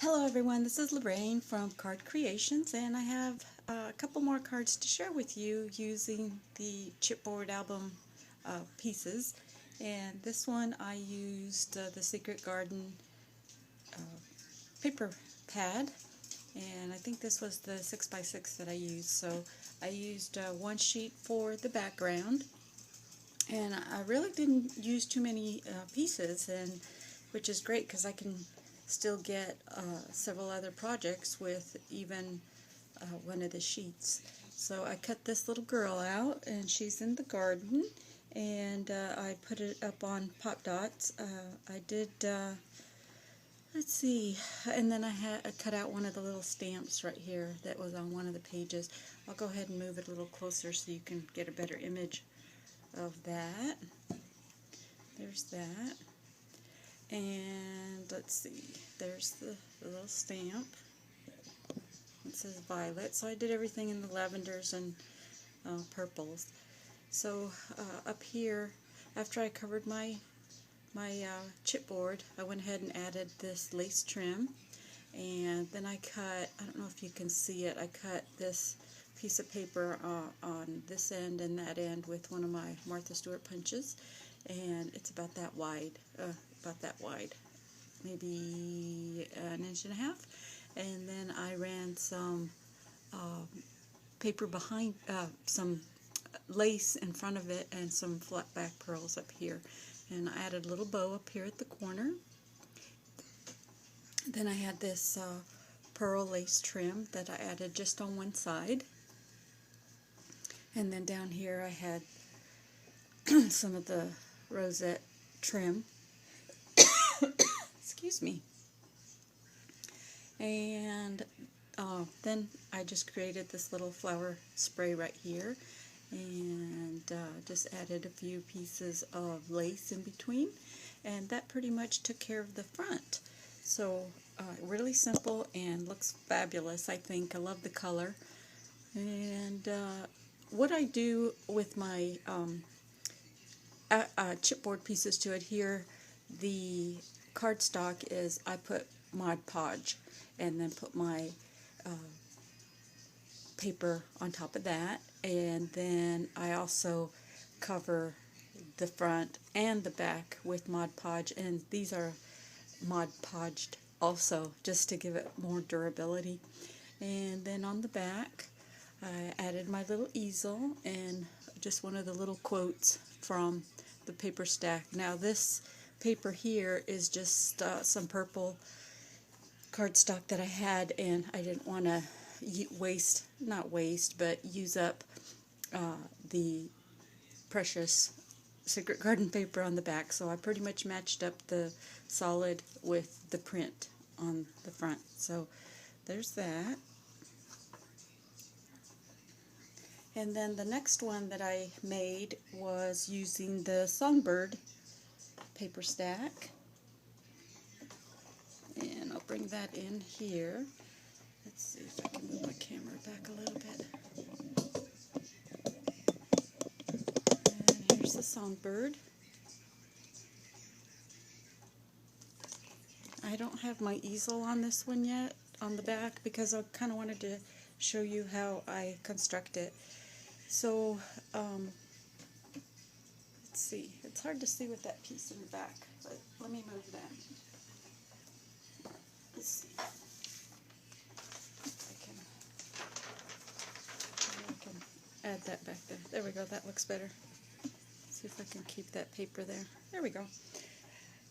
Hello everyone, this is Lorraine from Card Creations, and I have a couple more cards to share with you using the chipboard album pieces. And this one I used the Secret Garden uh, paper pad, and I think this was the 6x6 that I used. So I used one sheet for the background, and I really didn't use too many pieces, and which is great because I can still get several other projects with even one of the sheets. So I cut this little girl out, and she's in the garden, and I put it up on pop dots. I did, let's see, and then I cut out one of the little stamps right here that was on one of the pages. I'll go ahead and move it a little closer so you can get a better image of that. There's that. And let's see, there's the little stamp. It says violet, so I did everything in the lavenders and purples. So up here, after I covered my chipboard, I went ahead and added this lace trim, and then I cut, I don't know if you can see it, I cut this piece of paper on this end and that end with one of my Martha Stewart punches, and it's about that wide, maybe an inch and a half. And then I ran some paper behind, some lace in front of it, and some flat back pearls up here. And I added a little bow up here at the corner. Then I had this pearl lace trim that I added just on one side. And then down here I had some of the rosette trim. Excuse me. And then I just created this little flower spray right here, and just added a few pieces of lace in between, and that pretty much took care of the front. So really simple and looks fabulous, I think. I love the color. And what I do with my chipboard pieces to adhere the cardstock is I put Mod Podge and then put my paper on top of that, and then I also cover the front and the back with Mod Podge, and these are Mod Podged also just to give it more durability. And then on the back I added my little easel and just one of the little quotes from the paper stack. Now this paper here is just some purple cardstock that I had, and I didn't want to use up the precious Secret Garden paper on the back, so I pretty much matched up the solid with the print on the front. So there's that. And then the next one that I made was using the Songbird paper stack. And I'll bring that in here. Let's see if I can move my camera back a little bit. And here's the Songbird. I don't have my easel on this one yet, on the back, because I kind of wanted to show you how I construct it. So, let's see. It's hard to see with that piece in the back, but let me move that. Let's see. I can add that back there. There we go. That looks better. Let's see if I can keep that paper there. There we go.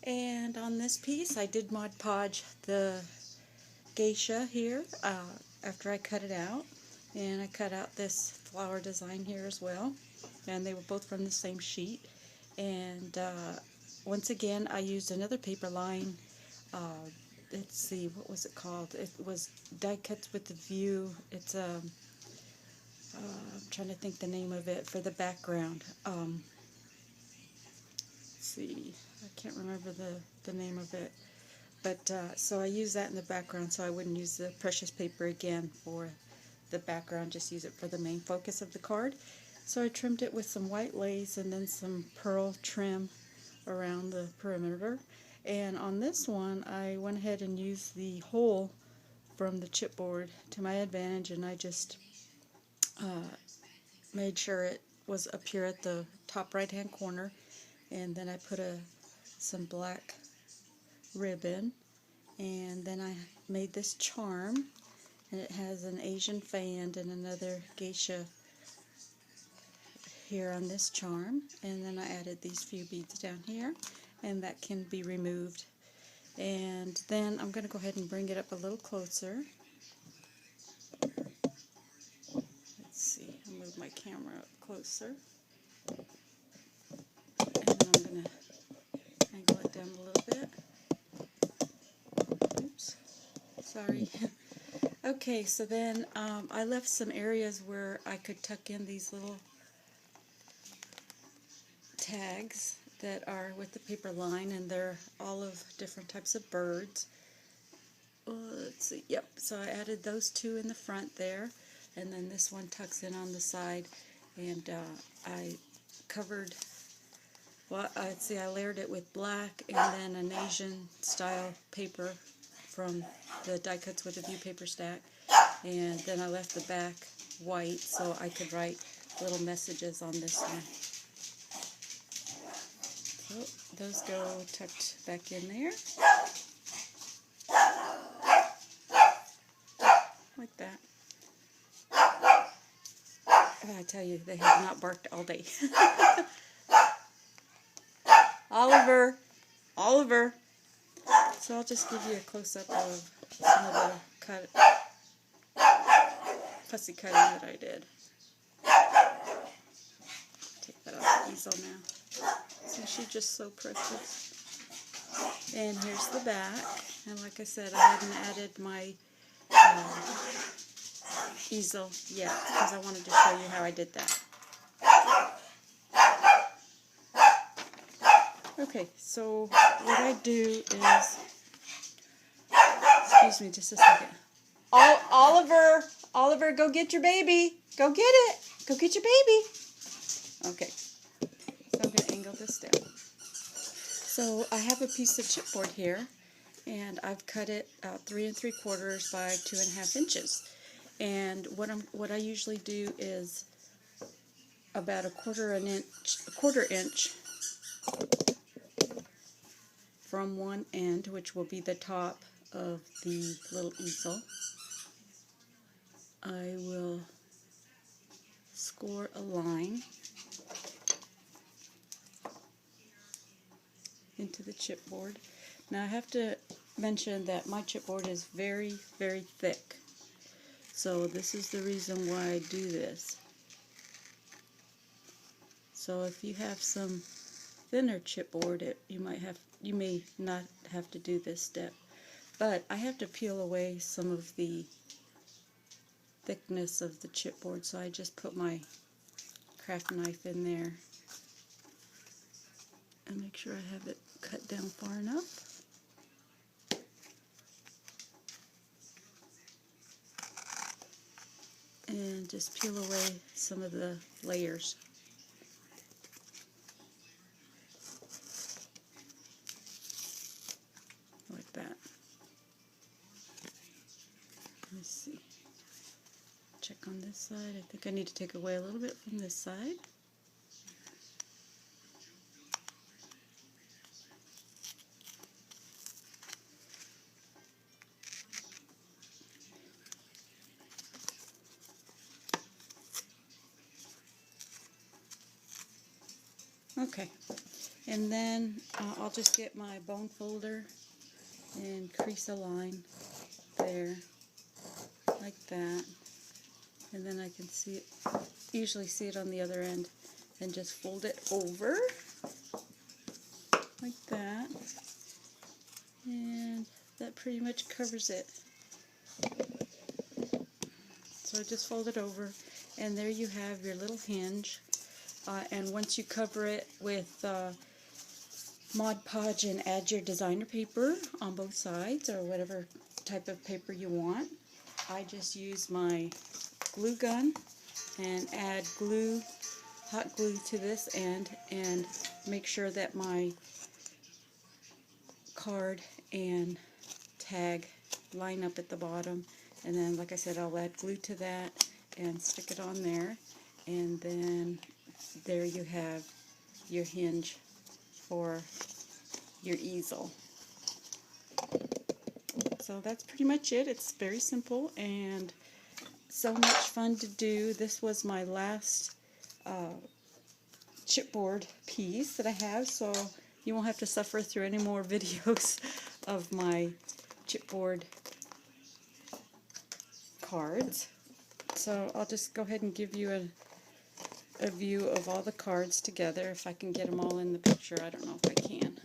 And on this piece, I did Mod Podge the geisha here after I cut it out. And I cut out this flower design here as well. And they were both from the same sheet. And once again, I used another paper line. Let's see, what was it called? It was Die Cuts with the View. It's I'm trying to think the name of it for the background. Let's see, I can't remember the name of it. But so I used that in the background, so I wouldn't use the precious paper again for the background, just use it for the main focus of the card. So I trimmed it with some white lace and then some pearl trim around the perimeter. And on this one, I went ahead and used the hole from the chipboard to my advantage, and I just made sure it was up here at the top right hand corner, and then I put some black ribbon, and then I made this charm, and it has an Asian fan and another geisha here on this charm, and then I added these few beads down here, and that can be removed. And then I'm going to go ahead and bring it up a little closer. Let's see, I'll move my camera up closer, and then I'm going to angle it down a little bit. Oops, sorry. Okay, so then I left some areas where I could tuck in these little tags that are with the paper line, and they're all of different types of birds. Let's see, yep, so I added those two in the front there, and then this one tucks in on the side, and I covered, well, I layered it with black and then an Asian style paper from the Die Cuts with a View paper stack, and then I left the back white so I could write little messages on this one. So those go tucked back in there, like that. Oh, I tell you, they have not barked all day. Oliver, Oliver. So I'll just give you a close-up of some of the fussy cutting that I did. Take that off the easel now. So she's just so precious. And here's the back. And like I said, I hadn't added my easel yet because I wanted to show you how I did that. Okay, so what I do is, excuse me just a second. Oliver, go get your baby. Go get it. Go get your baby. Okay, so I'm going to angle this down. So I have a piece of chipboard here, and I've cut it 3 3/4 by 2.5 inches. And what I usually do is about a quarter inch from one end, which will be the top of the little easel. I will score a line into the chipboard. Now I have to mention that my chipboard is very, very thick. So this is the reason why I do this. So if you have some thinner chipboard, you may not have to do this step. But I have to peel away some of the thickness of the chipboard, so I just put my craft knife in there and make sure I have it cut down far enough. And just peel away some of the layers. Like that. Let me see. Check on this side. I think I need to take away a little bit from this side. Okay, and then I'll just get my bone folder and crease a line there, like that, and then I can see it, usually see it on the other end, and just fold it over, like that, and that pretty much covers it. So I just fold it over, and there you have your little hinge. And once you cover it with Mod Podge and add your designer paper on both sides, or whatever type of paper you want, I just use my glue gun and add hot glue to this end, and make sure that my card and tag line up at the bottom, and then like I said, I'll add glue to that and stick it on there, and then there you have your hinge for your easel. So that's pretty much it. It's very simple and so much fun to do. This was my last chipboard piece that I have, so you won't have to suffer through any more videos of my chipboard cards. So I'll just go ahead and give you a view of all the cards together. If I can get them all in the picture, I don't know if I can.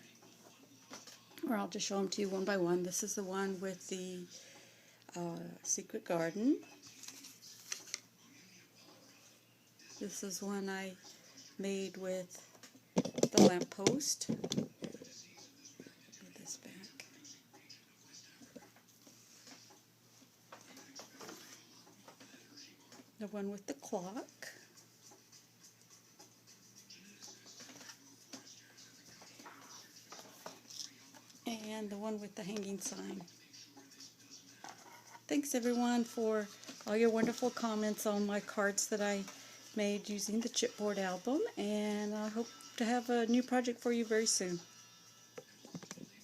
Or I'll just show them to you one by one. This is the one with the Secret Garden. This is one I made with the lamppost. Put this back. The one with the clock. And the one with the hanging sign. Thanks everyone for all your wonderful comments on my cards that I made using the chipboard album, and I hope to have a new project for you very soon.